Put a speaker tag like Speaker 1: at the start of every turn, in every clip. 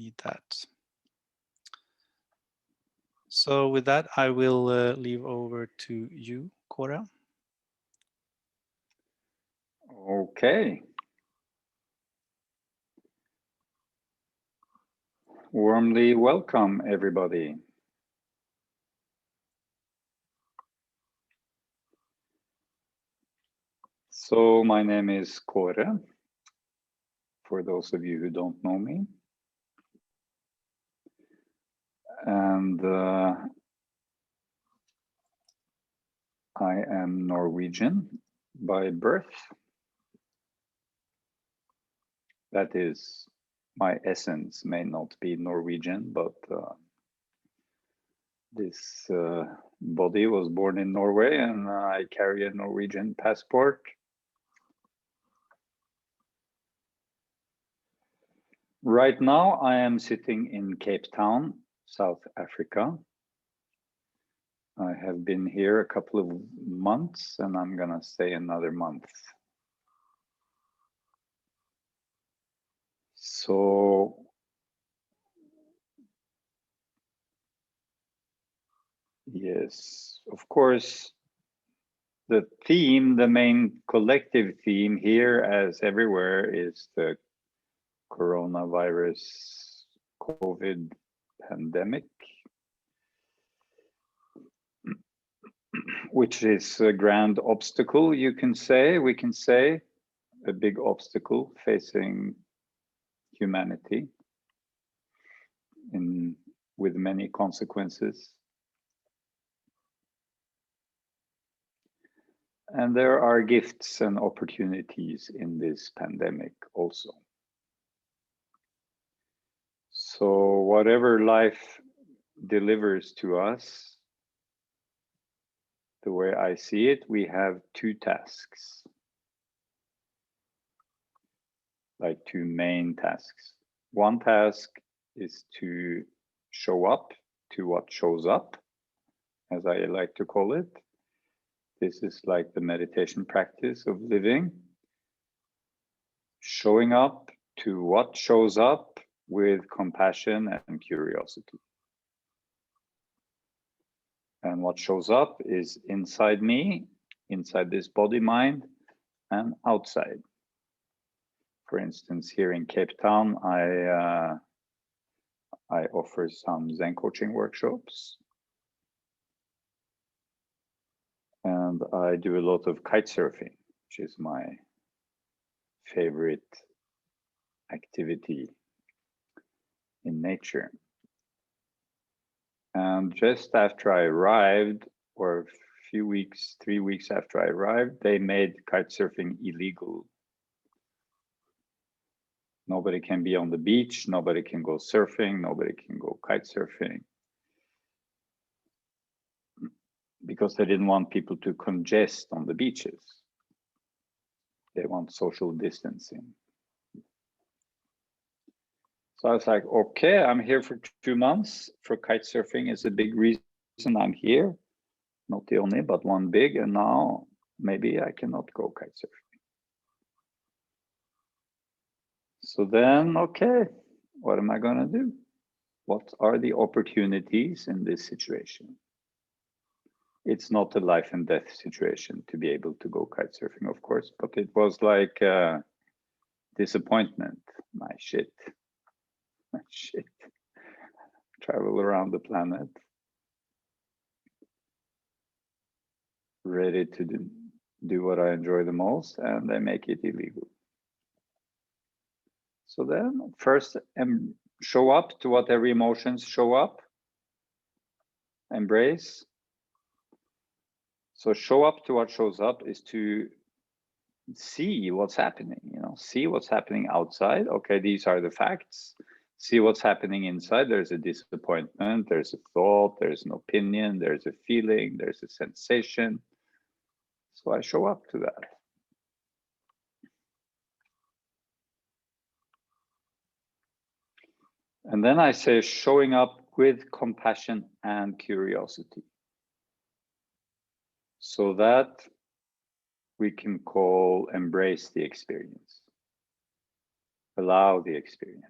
Speaker 1: need that. So with that, I will leave over to you, Kåre.
Speaker 2: Okay. Warmly welcome, everybody. So my name is Kåre, for those of you who don't know me. And I am Norwegian by birth. That is, my essence may not be Norwegian, but this body was born in Norway, and I carry a Norwegian passport. Right now, I am sitting in Cape Town, South Africa. I have been here a couple of months, and I'm gonna stay another month. So yes, of course, the theme, the main collective theme here, as everywhere, is the coronavirus COVID pandemic, which is a grand obstacle, you can say, we can say, a big obstacle facing humanity with many consequences. And there are gifts and opportunities in this pandemic also. So whatever life delivers to us, the way I see it, we have two tasks, like two main tasks. One task is to show up to what shows up, as I like to call it. This is like the meditation practice of living, showing up to what shows up with compassion and curiosity. And what shows up is inside me, inside this body, mind, and outside. For instance, here in Cape Town, I offer some Zen coaching workshops. And I do a lot of kite surfing, which is my favorite activity in nature. And just after I arrived, or a few weeks, 3 weeks after I arrived, they made kite surfing illegal. Nobody can be on the beach, nobody can go surfing, nobody can go kite surfing. Because they didn't want people to congest on the beaches. They want social distancing. So I was like, okay, I'm here for 2 months. For kite surfing is a big reason I'm here. Not the only, but one big, and now maybe I cannot go kite surfing. So then, okay, what am I gonna do? What are the opportunities in this situation? It's not a life and death situation to be able to go kite surfing, of course, but it was like disappointment. My shit. Travel around the planet, ready to do what I enjoy the most, and they make it illegal. So then first show up to whatever emotions show up, embrace. So show up to what shows up is to see what's happening, see what's happening outside. Okay, these are the facts. See what's happening inside. There's a disappointment, there's a thought, there's an opinion, there's a feeling, there's a sensation. So I show up to that. And then I say showing up with compassion and curiosity. So that we can call embrace the experience. Allow the experience.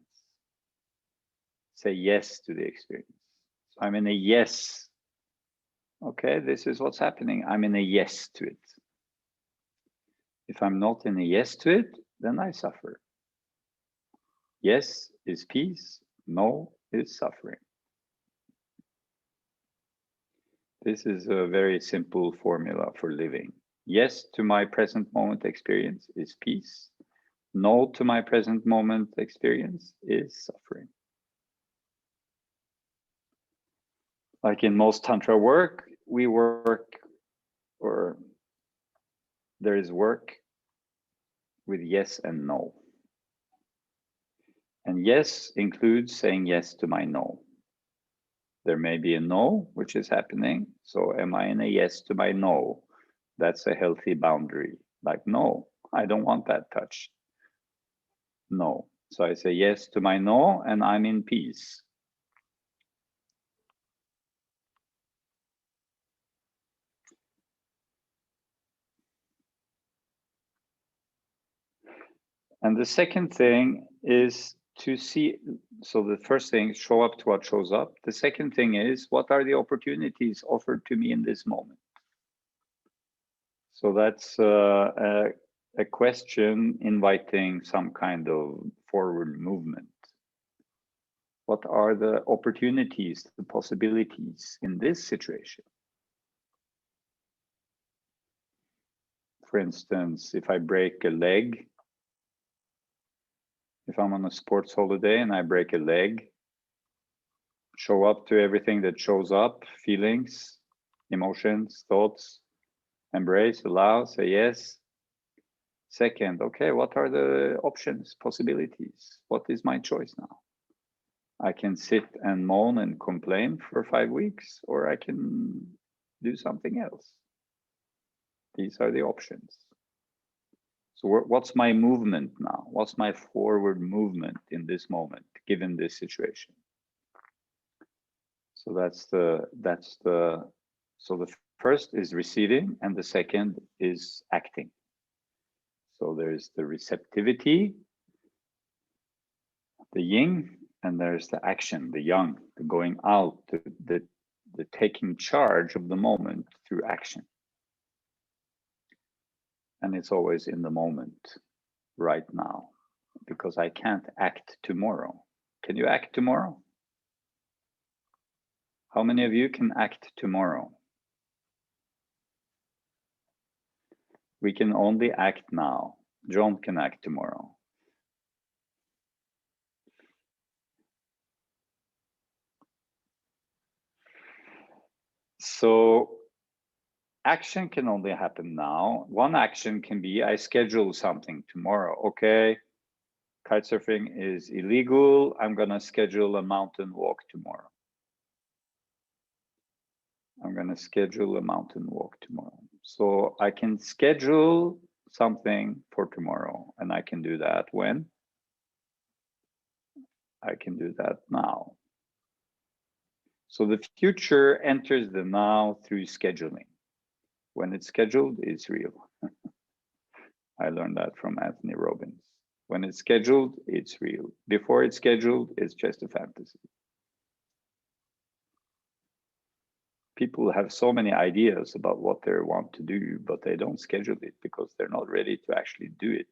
Speaker 2: say yes to the experience. So I'm in a yes. Okay, this is what's happening. I'm in a yes to it. If I'm not in a yes to it, then I suffer. Yes is peace, no is suffering. This is a very simple formula for living. Yes to my present moment experience is peace. No to my present moment experience is suffering. Like in most Tantra work, we work, or there is work with yes and no. And yes includes saying yes to my no. There may be a no, which is happening. So am I in a yes to my no? That's a healthy boundary. Like, no, I don't want that touch. No. So I say yes to my no, and I'm in peace. And the second thing is to see, so the first thing, show up to what shows up. The second thing is, what are the opportunities offered to me in this moment? So that's a question inviting some kind of forward movement. What are the opportunities, the possibilities in this situation? For instance, if I break a leg, if I'm on a sports holiday and I break a leg, show up to everything that shows up, feelings, emotions, thoughts, embrace, allow, say yes. Second, okay, what are the options, possibilities? What is my choice now? I can sit and moan and complain for 5 weeks, or I can do something else. These are the options. So what's my movement now? What's my forward movement in this moment, given this situation? So so the first is receiving, and the second is acting. So there's the receptivity, the yin, and there's the action, the yang, the going out, the taking charge of the moment through action. And it's always in the moment, right now, because I can't act tomorrow. Can you act tomorrow? How many of you can act tomorrow? We can only act now. John can act tomorrow. So action can only happen now. One action can be, I schedule something tomorrow. Okay, kitesurfing is illegal. I'm gonna schedule a mountain walk tomorrow. I'm gonna schedule a mountain walk tomorrow. So I can schedule something for tomorrow, and I can do that when? I can do that now. So the future enters the now through scheduling. When it's scheduled, it's real. I learned that from Anthony Robbins. When it's scheduled, it's real. Before it's scheduled, it's just a fantasy. People have so many ideas about what they want to do, but they don't schedule it because they're not ready to actually do it.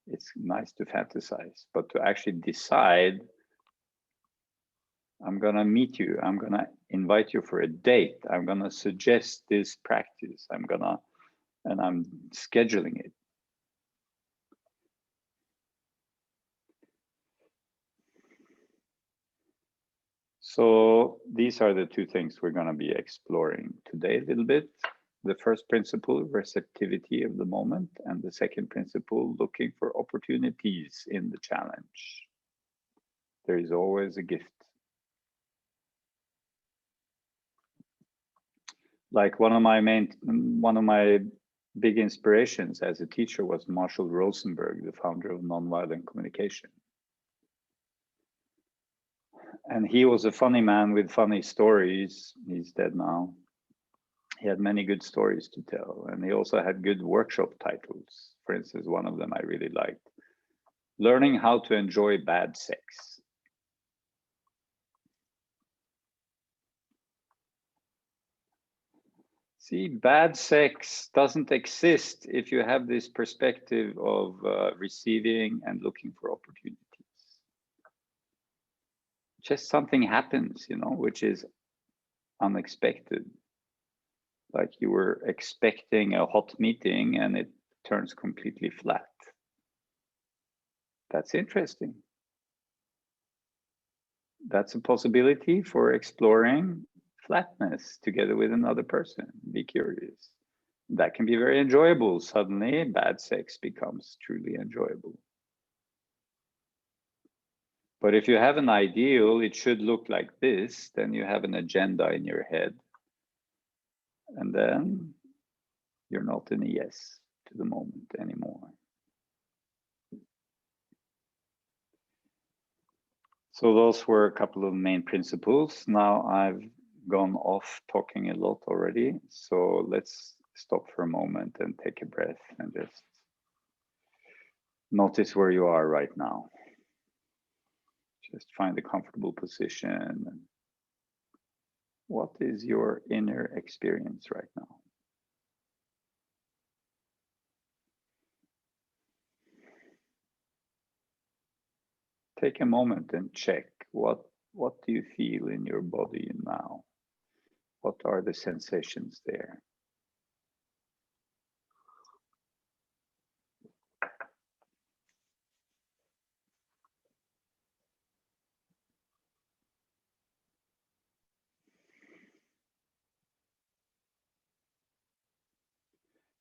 Speaker 2: It's nice to fantasize, but to actually decide, I'm gonna meet you, I'm gonna invite you for a date, I'm gonna suggest this practice, and I'm scheduling it. So these are the two things we're gonna be exploring today a little bit. The first principle, receptivity of the moment, and the second principle, looking for opportunities in the challenge. There is always a gift. Like one of my big inspirations as a teacher was Marshall Rosenberg, the founder of nonviolent communication. And he was a funny man with funny stories. He's dead now. He had many good stories to tell, and he also had good workshop titles. For instance, one of them I really liked, Learning How to Enjoy Bad Sex. See, bad sex doesn't exist if you have this perspective of receiving and looking for opportunities. Just something happens, you know, which is unexpected. Like you were expecting a hot meeting and it turns completely flat. That's interesting. That's a possibility for exploring flatness together with another person. Be curious. That can be very enjoyable. Suddenly, bad sex becomes truly enjoyable. But if you have an ideal, it should look like this, then you have an agenda in your head. And then you're not in a yes to the moment anymore. So those were a couple of main principles. Now I've gone off talking a lot already. So let's stop for a moment and take a breath and just notice where you are right now. Just find a comfortable position. What is your inner experience right now? Take a moment and check what do you feel in your body now? What are the sensations there?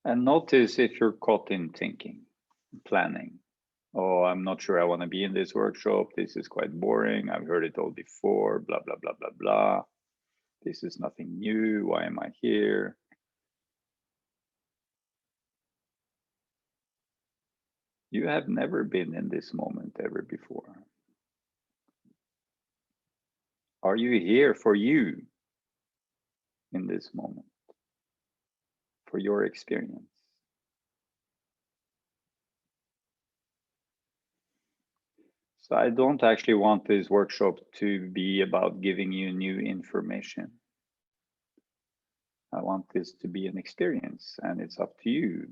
Speaker 2: And notice if you're caught in thinking, planning. Oh, I'm not sure I want to be in this workshop. This is quite boring. I've heard it all before, blah, blah, blah, blah, blah. This is nothing new. Why am I here? You have never been in this moment ever before. Are you here for you in this moment? For your experience? So I don't actually want this workshop to be about giving you new information. I want this to be an experience, and it's up to you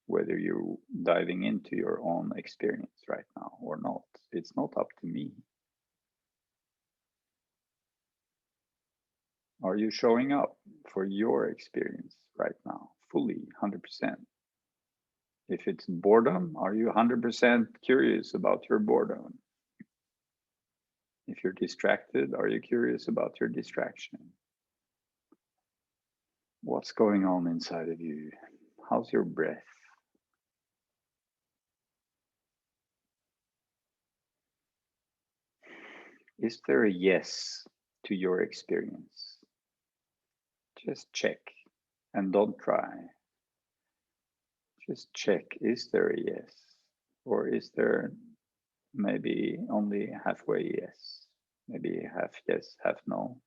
Speaker 2: whether you're diving into your own experience right now or not. It's not up to me. Are you showing up for your experience right now, fully, 100%? If it's boredom, are you 100% curious about your boredom? If you're distracted, are you curious about your distraction? What's going on inside of you? How's your breath? Is there a yes to your experience? Just check and don't try. Just check, is there a yes? Or is there maybe only halfway yes? Maybe half yes, half no.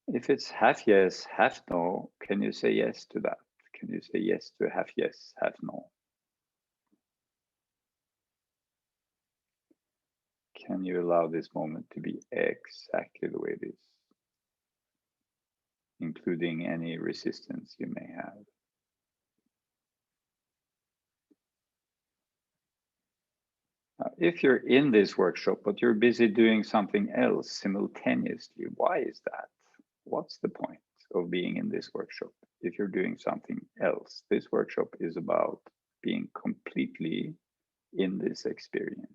Speaker 2: If it's half yes, half no, can you say yes to that? Can you say yes to half yes, half no? Can you allow this moment to be exactly the way it is, including any resistance you may have? If you're in this workshop, but you're busy doing something else simultaneously, why is that? What's the point of being in this workshop if you're doing something else? This workshop is about being completely in this experience.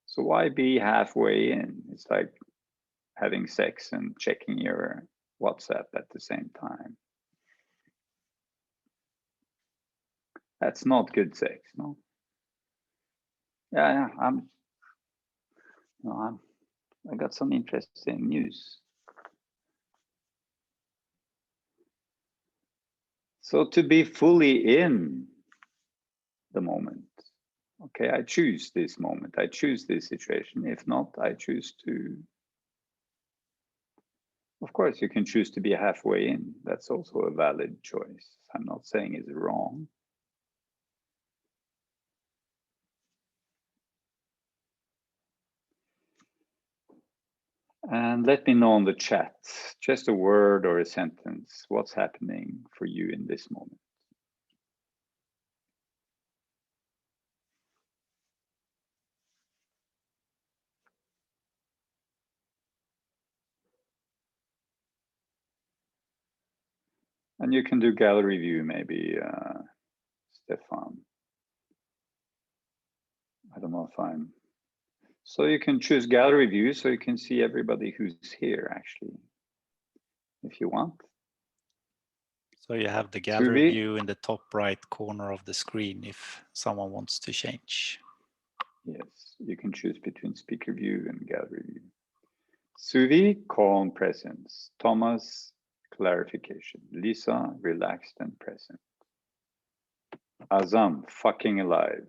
Speaker 2: So why be halfway in? It's like having sex and checking your WhatsApp at the same time. That's not good sex, no? Yeah, I got some interesting news. So to be fully in the moment, okay, I choose this moment, I choose this situation. If not, I choose to, of course, you can choose to be halfway in. That's also a valid choice. I'm not saying it's wrong. And let me know on the chat, just a word or a sentence, what's happening for you in this moment. And you can do gallery view, maybe, Stefan. I don't know if I'm. So you can choose gallery view so you can see everybody who's here, actually, if you want.
Speaker 1: So you have the gallery
Speaker 2: Suvi?
Speaker 1: view in the top right corner of the screen if someone wants to change.
Speaker 2: Yes, you can choose between speaker view and gallery view. Suvi, calm presence. Thomas, clarification. Lisa, relaxed and present. Azam, fucking alive.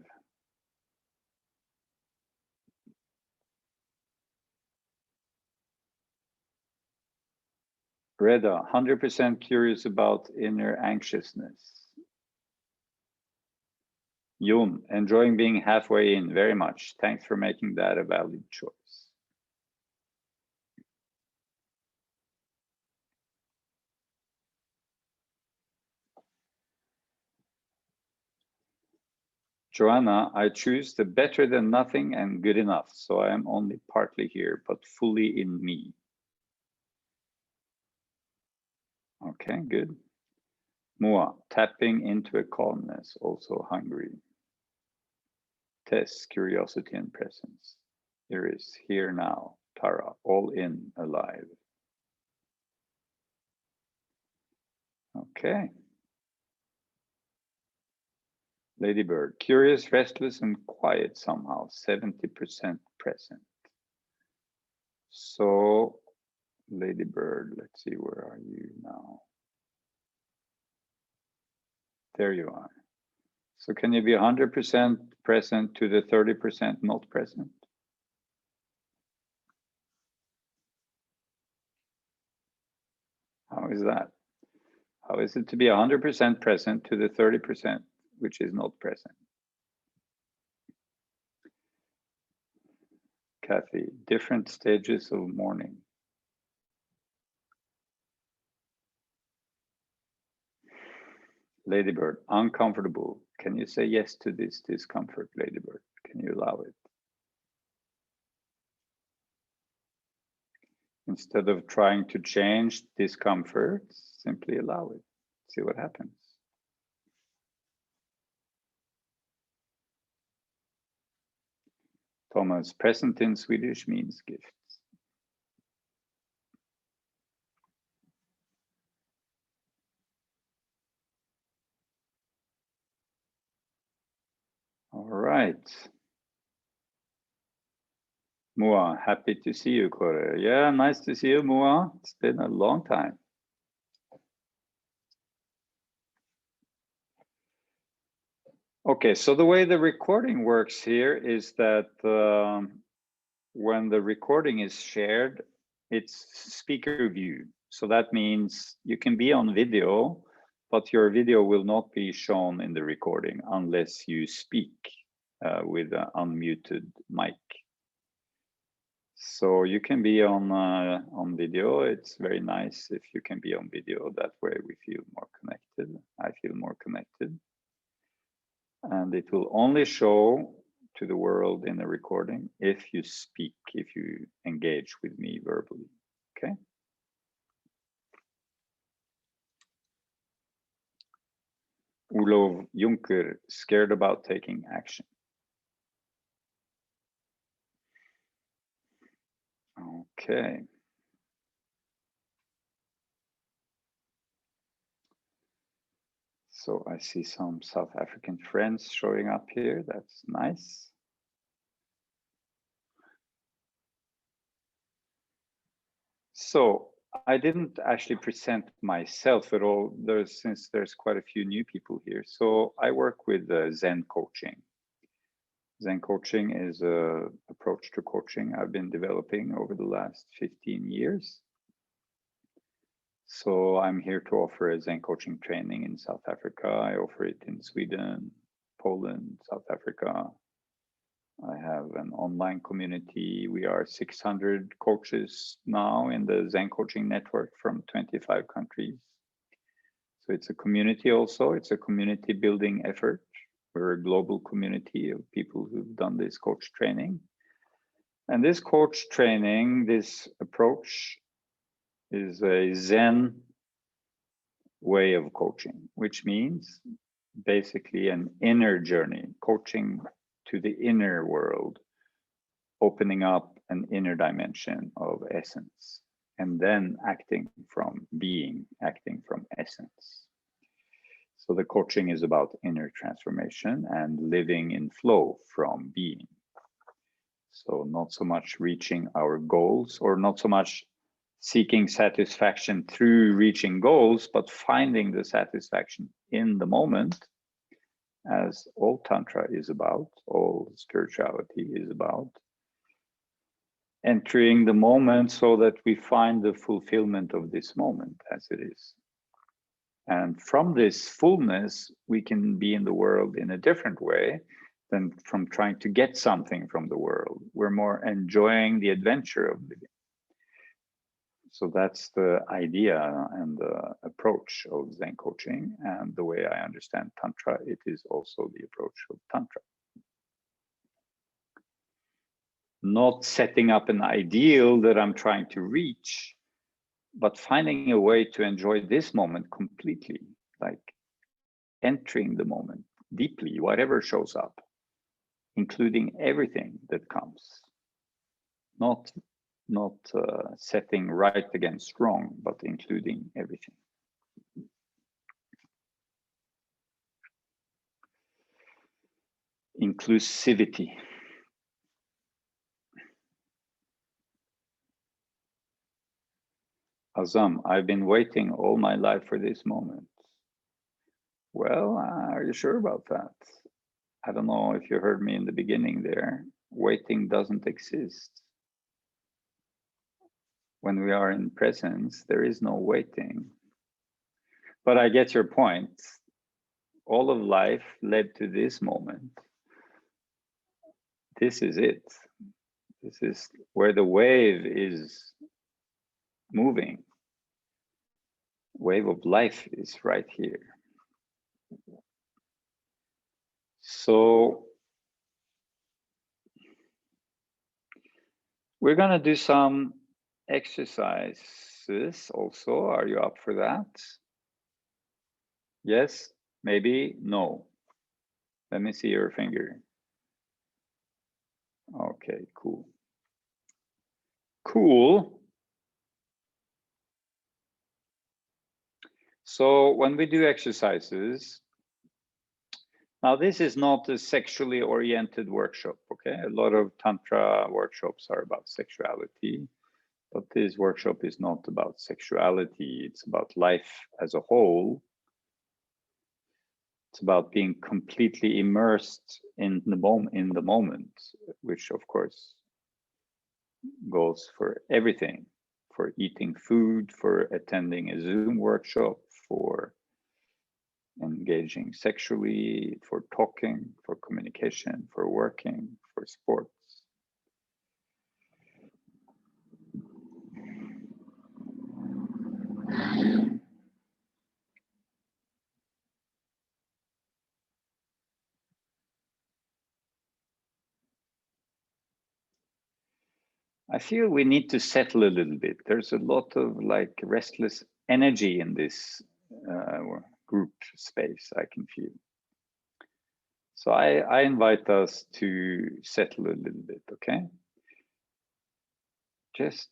Speaker 2: Reda, 100% curious about inner anxiousness. Yun, enjoying being halfway in very much. Thanks for making that a valid choice. Joanna, I choose the better than nothing and good enough. So I am only partly here, but fully in me. Okay, good. Moa, tapping into a calmness, also hungry. Tess, curiosity and presence. Iris, here now. Tara, all in, alive. Okay. Ladybird, curious, restless, and quiet somehow, 70% present. So, Ladybird, let's see, where are you now? There you are. So can you be 100% present to the 30% not present? How is that? How is it to be 100% present to the 30% which is not present? Kathy, different stages of mourning. Ladybird, uncomfortable. Can you say yes to this discomfort, Ladybird? Can you allow it? Instead of trying to change discomfort, simply allow it. See what happens. Thomas, present in Swedish means gifts. All right. Moa, happy to see you, Kåre. Yeah, nice to see you, Moa. It's been a long time. Okay, so the way the recording works here is that when the recording is shared, it's speaker view. So that means you can be on video, but your video will not be shown in the recording unless you speak with an unmuted mic. So you can be on video. It's very nice if you can be on video. That way we feel more connected. I feel more connected. And it will only show to the world in a recording if you speak, if you engage with me verbally, okay? Olof Juncker, scared about taking action. Okay. So I see some South African friends showing up here. That's nice. So I didn't actually present myself at all, since there's quite a few new people here. So I work with Zen coaching. Zen coaching is an approach to coaching I've been developing over the last 15 years. So I'm here to offer a Zen coaching training in South Africa. I offer it in Sweden, Poland, South Africa. I have have an online community. We are 600 coaches now in the Zen Coaching Network from 25 countries. So it's a community also. It's a community building effort. We're a global community of people who've done this coach training. And this coach training, this approach is a Zen way of coaching, which means basically an inner journey, coaching to the inner world, opening up an inner dimension of essence, and then acting from being, acting from essence. So the coaching is about inner transformation and living in flow from being. So not so much reaching our goals, or not so much seeking satisfaction through reaching goals, but finding the satisfaction in the moment, as all Tantra is about, all spirituality is about. Entering the moment so that we find the fulfillment of this moment as it is. And from this fullness, we can be in the world in a different way than from trying to get something from the world. We're more enjoying the adventure of living. So that's the idea and the approach of Zen coaching, and the way I understand Tantra, it is also the approach of Tantra. Not setting up an ideal that I'm trying to reach, but finding a way to enjoy this moment completely, like entering the moment deeply, whatever shows up, including everything that comes. Not setting right against wrong, but including everything. Inclusivity. Azam, I've been waiting all my life for this moment. Well, are you sure about that? I don't know if you heard me in the beginning there. Waiting doesn't exist. When we are in presence, there is no waiting. But I get your point. All of life led to this moment. This is it. This is where the wave is moving. Wave of life is right here. So we're gonna do some exercises also. Are you up for that? Yes, maybe, no. Let me see your finger. Okay, cool. Cool. So when we do exercises, now this is not a sexually oriented workshop, okay? A lot of Tantra workshops are about sexuality, but this workshop is not about sexuality. It's about life as a whole. It's about being completely immersed in the moment, which of course goes for everything, for eating food, for attending a Zoom workshop, for engaging sexually, for talking, for communication, for working, for sports. I feel we need to settle a little bit. There's a lot of like restless energy in this group space, I can feel. So I invite us to settle a little bit, okay? Just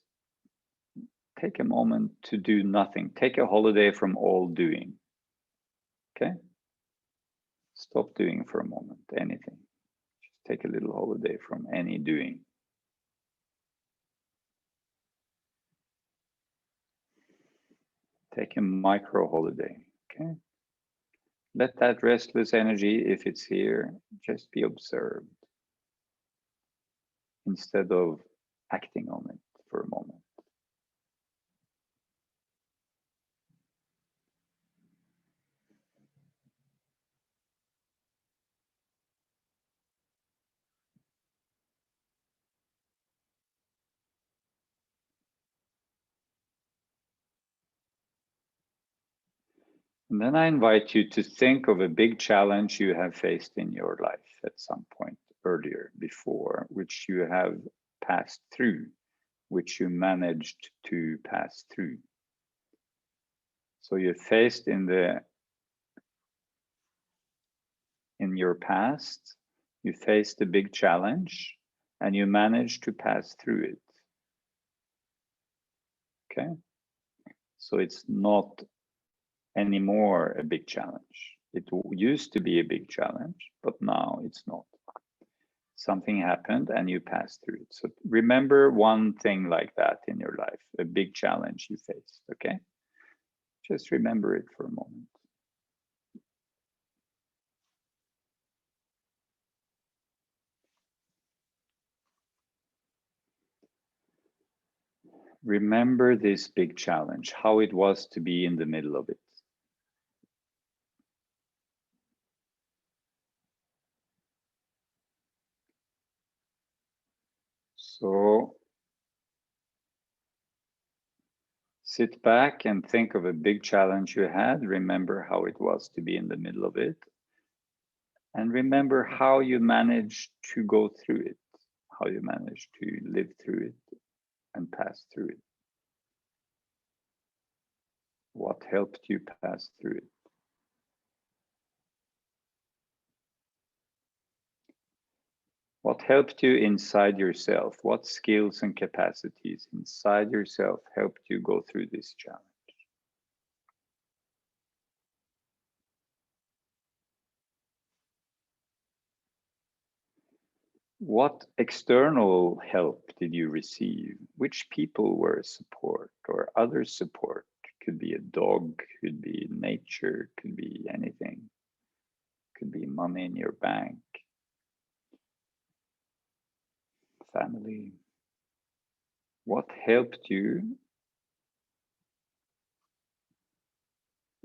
Speaker 2: take a moment to do nothing. Take a holiday from all doing, okay? Stop doing for a moment, anything. Just take a little holiday from any doing. Take a micro holiday, okay? Let that restless energy, if it's here, just be observed instead of acting on it for a moment. And then I invite you to think of a big challenge you have faced in your life at some point earlier, before, which you have passed through, which you managed to pass through. So you faced in your past, you faced a big challenge and you managed to pass through it. Okay? So it's not anymore a big challenge. It used to be a big challenge, but now it's not. Something happened and you passed through it. So remember one thing like that in your life, a big challenge you faced, okay? Just remember it for a moment. Remember this big challenge, how it was to be in the middle of it. So sit back and think of a big challenge you had. Remember how it was to be in the middle of it. And remember how you managed to go through it, how you managed to live through it and pass through it. What helped you pass through it? What helped you inside yourself? What skills and capacities inside yourself helped you go through this challenge? What external help did you receive? Which people were support or other support? Could be a dog, could be nature, could be anything. Could be money in your bank, family. What helped you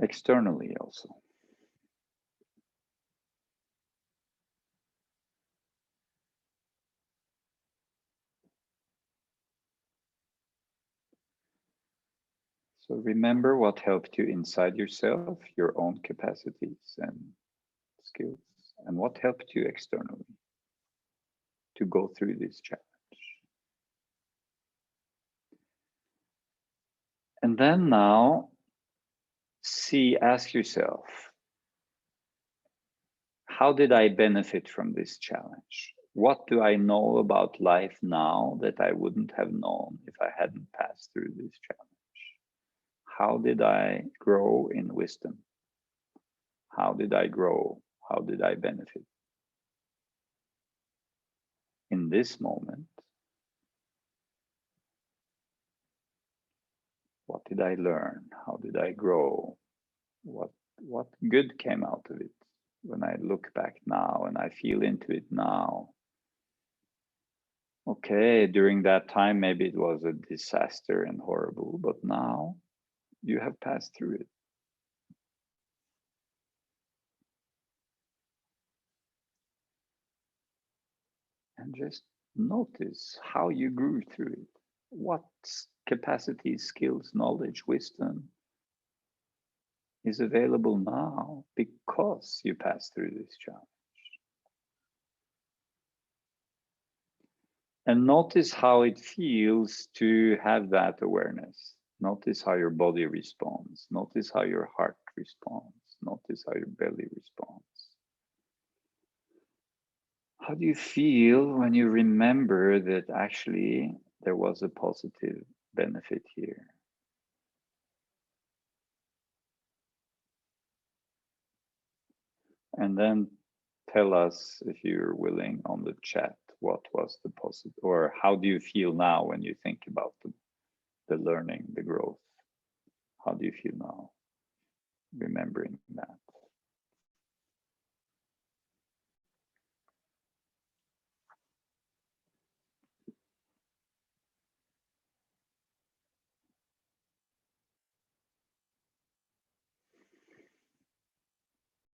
Speaker 2: externally also? So remember what helped you inside yourself, your own capacities and skills, and what helped you externally to go through this challenge. And then now, ask yourself, how did I benefit from this challenge? What do I know about life now that I wouldn't have known if I hadn't passed through this challenge? How did I grow in wisdom? How did I grow? How did I benefit? In this moment, what did I learn? How did I grow? What good came out of it? When I look back now and I feel into it now, okay, during that time, maybe it was a disaster and horrible, but now you have passed through it. And just notice how you grew through it. What capacities, skills, knowledge, wisdom is available now because you passed through this challenge. And notice how it feels to have that awareness. Notice how your body responds. Notice how your heart responds. Notice how your belly responds. How do you feel when you remember that actually there was a positive benefit here? And then tell us, if you're willing, on the chat, what was the positive, or how do you feel now when you think about the learning, the growth? How do you feel now, remembering that?